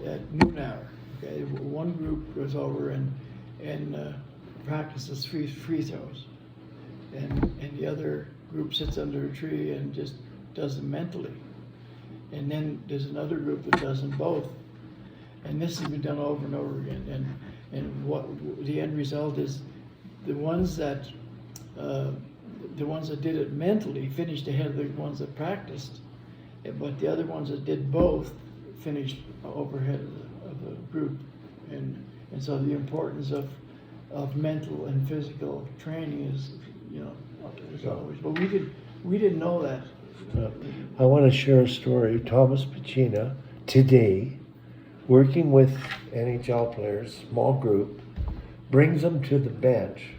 at noon hour. Okay, one group goes over and practices free throws, and the other group sits under a tree and just does them mentally. And then there's another group that does them both, and this has been done over and over again. And what the end result is, the ones that did it mentally finished ahead of the ones that practiced, but the other ones that did both finished overhead of the group. And so the importance of mental and physical training is, is always. But we didn't know that. I want to share a story. Thomas Pacina, today, working with NHL players, small group, brings them to the bench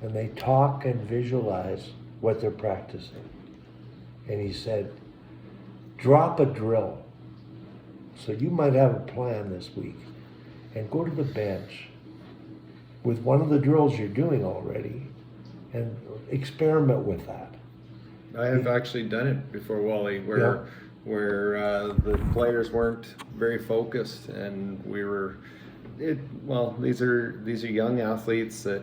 and they talk and visualize what they're practicing. And he said, drop a drill. So you might have a plan this week and go to the bench with one of the drills you're doing already and experiment with that. I have actually done it before, Wally, where the players weren't very focused, and we were. These are young athletes that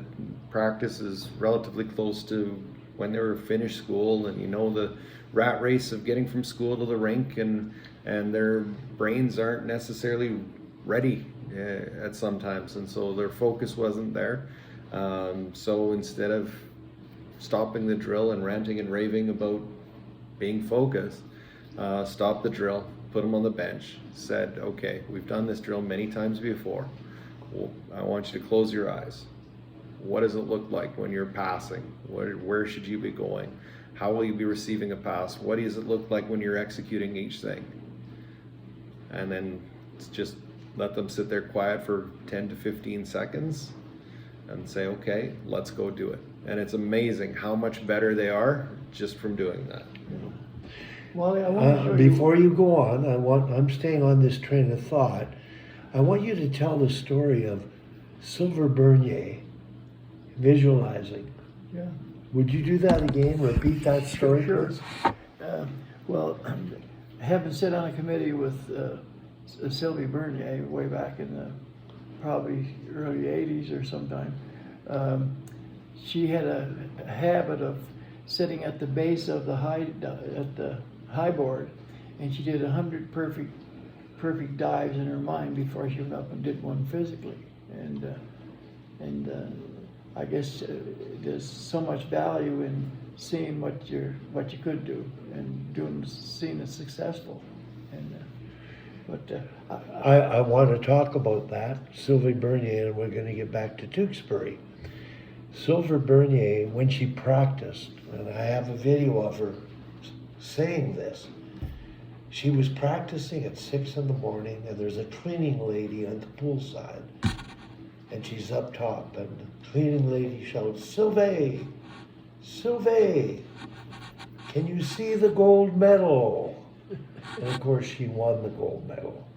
practice is relatively close to when they were finished school, and the rat race of getting from school to the rink, and their brains aren't necessarily ready at sometimes, and so their focus wasn't there. So instead of stopping the drill and ranting and raving about being focused, stopped the drill, put them on the bench, said, okay, we've done this drill many times before. Well, I want you to close your eyes. What does it look like when you're passing? Where should you be going? How will you be receiving a pass? What does it look like when you're executing each thing? And then just let them sit there quiet for 10 to 15 seconds and say, okay, let's go do it. And it's amazing how much better they are just from doing that. Well, I want to show before you go on, I'm staying on this train of thought. I want you to tell the story of Sylvain Bernier visualizing. Yeah. Would you do that again? Repeat that story, Sure. please? Having sat on a committee with Sylvie Bernier way back in the probably early 80s or sometime, she had a habit of sitting at the base of the high board, and she did 100 perfect dives in her mind before she went up and did one physically. And I guess there's so much value in seeing what you could do and seeing it successful. I want to talk about that, Sylvie Bernier, and we're going to get back to Tewksbury. Sylvie Bernier, when she practiced, and I have a video of her saying this, she was practicing at 6 in the morning, and there's a cleaning lady on the poolside, and she's up top, and the cleaning lady shouts, Sylvie, Sylvie, can you see the gold medal? And of course, she won the gold medal.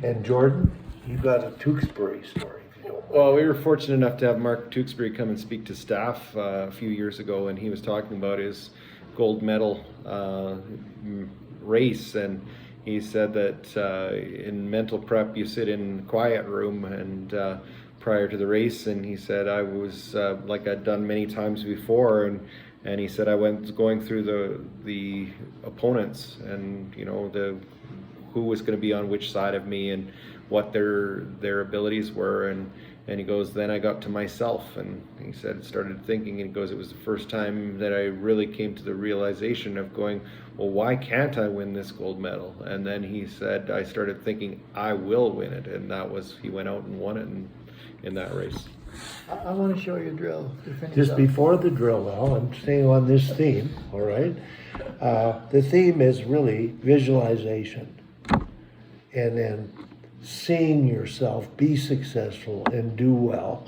And Jordan, you got a Tewksbury story. Well, we were fortunate enough to have Mark Tewksbury come and speak to staff a few years ago, and he was talking about his gold medal race, and he said that in mental prep you sit in a quiet room and prior to the race, and he said I was like I'd done many times before, and he said I was going through the opponents and who was going to be on which side of me and what their abilities were, and he goes, then I got to myself, and he said, started thinking, and he goes, it was the first time that I really came to the realization of going, well, why can't I win this gold medal? And then he said, I started thinking, I will win it, and he went out and won it in that race. I want to show you a drill to finish Just up. before the drill now, I'm staying on this theme, all right? The theme is really visualization, and then seeing yourself be successful and do well,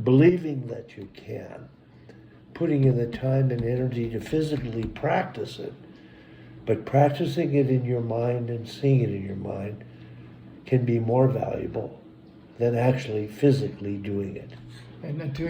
believing that you can, putting in the time and energy to physically practice it, but practicing it in your mind and seeing it in your mind can be more valuable than actually physically doing it. And then to